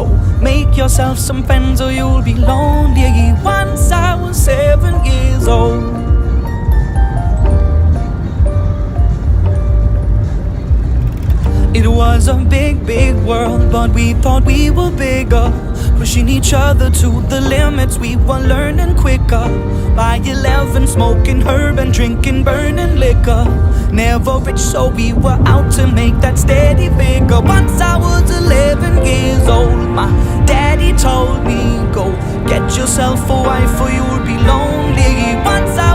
So make yourself some friends or you'll be lonely. Once I was 7 years old. It was a big, big world, but we thought we were bigger, pushing each other to the limits. We were learning quicker. By 11, smoking herb and drinking burning liquor. Never rich, so we were out to make that steady figure. Once I was 11 years old, my daddy told me, go get yourself a wife or you'll be lonely. Once I